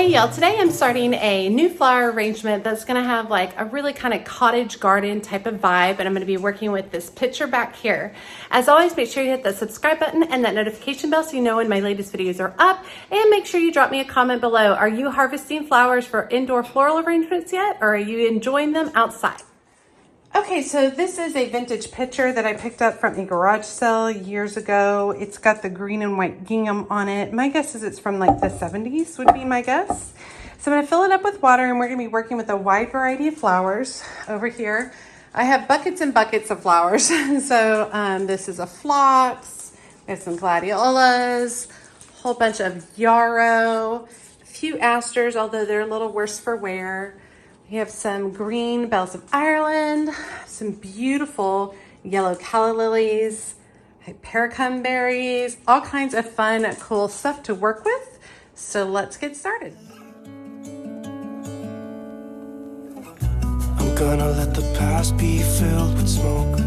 Hey y'all, today I'm starting a new flower arrangement that's gonna have like a really kind of cottage garden type of vibe, and I'm gonna be working with this picture back here. As always, make sure you hit the subscribe button and that notification bell so you know when my latest videos are up, and make sure you drop me a comment below. Are you harvesting flowers for indoor floral arrangements yet, or are you enjoying them outside? Okay, so this is a vintage picture that I picked up from a garage sale years ago. It's got the green and white gingham on it. My guess is it's from like the 70s would be my guess. So I'm gonna fill it up with water and we're gonna be working with a wide variety of flowers. Over here, I have buckets and buckets of flowers. So this is a phlox, we have some gladiolas, a whole bunch of yarrow, a few asters, although they're a little worse for wear. We have some green bells of Ireland, some beautiful yellow calla lilies, pericum berries, all kinds of fun, cool stuff to work with. So let's get started. I'm gonna let the past be filled with smoke,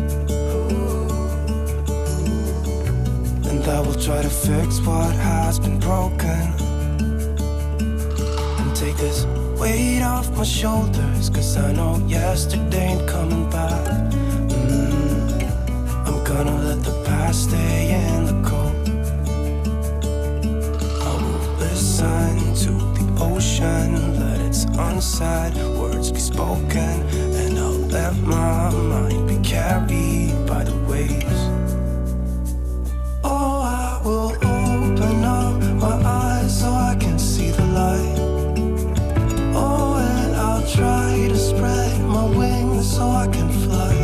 and I will try to fix what has been broken, and take this weight off my shoulders, cause I know yesterday ain't coming back. I'm gonna let the past stay in the cold. I will listen to the ocean, let its unsaid words be spoken, and I'll let my mind be carried by the waves. Oh, I will open up my eyes so I can see the light. Try to spread my wings so I can fly.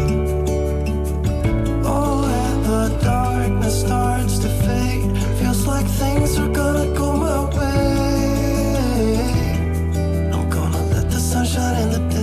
Oh, and the darkness starts to fade. Feels like things are gonna go my way. I'm gonna let the sun shine in the day.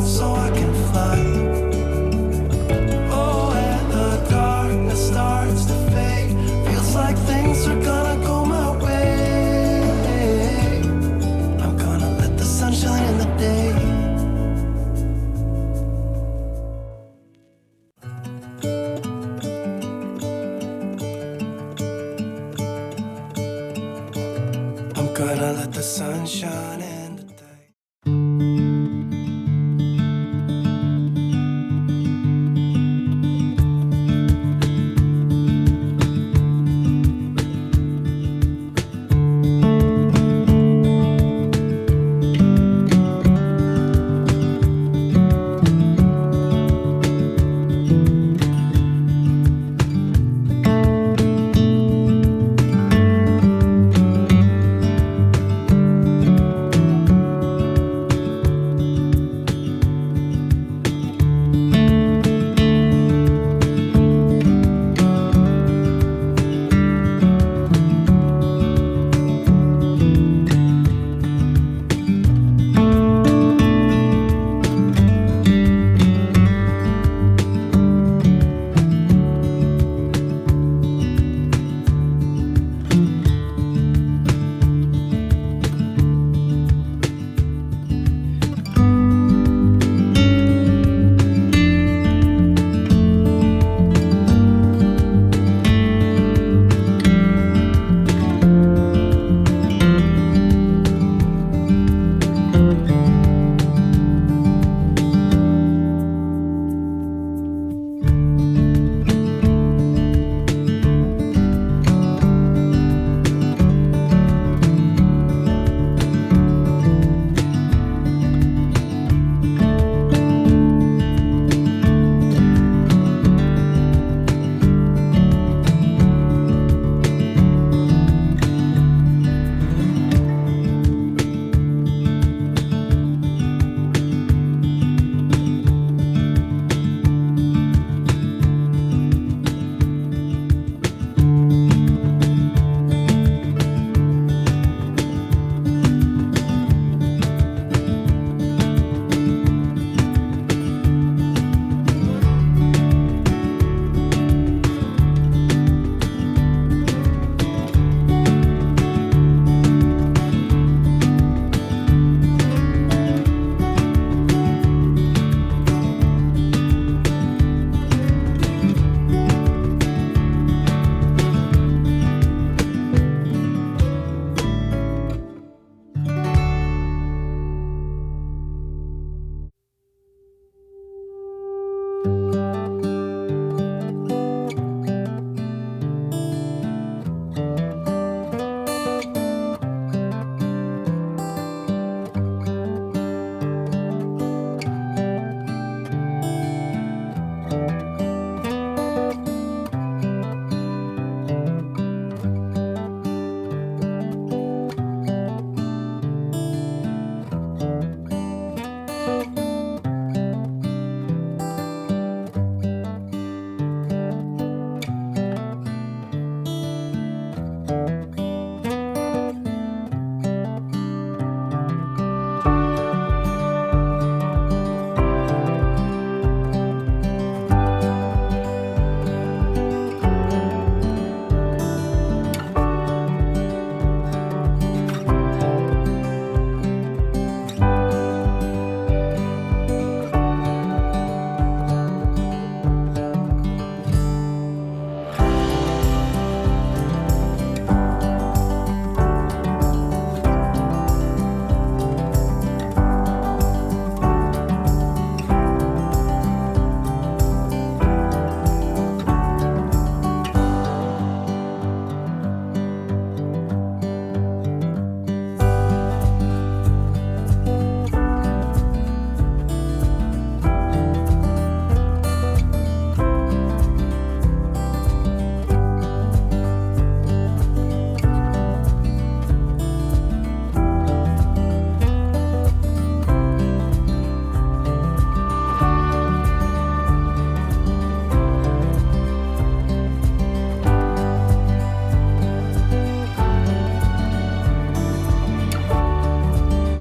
So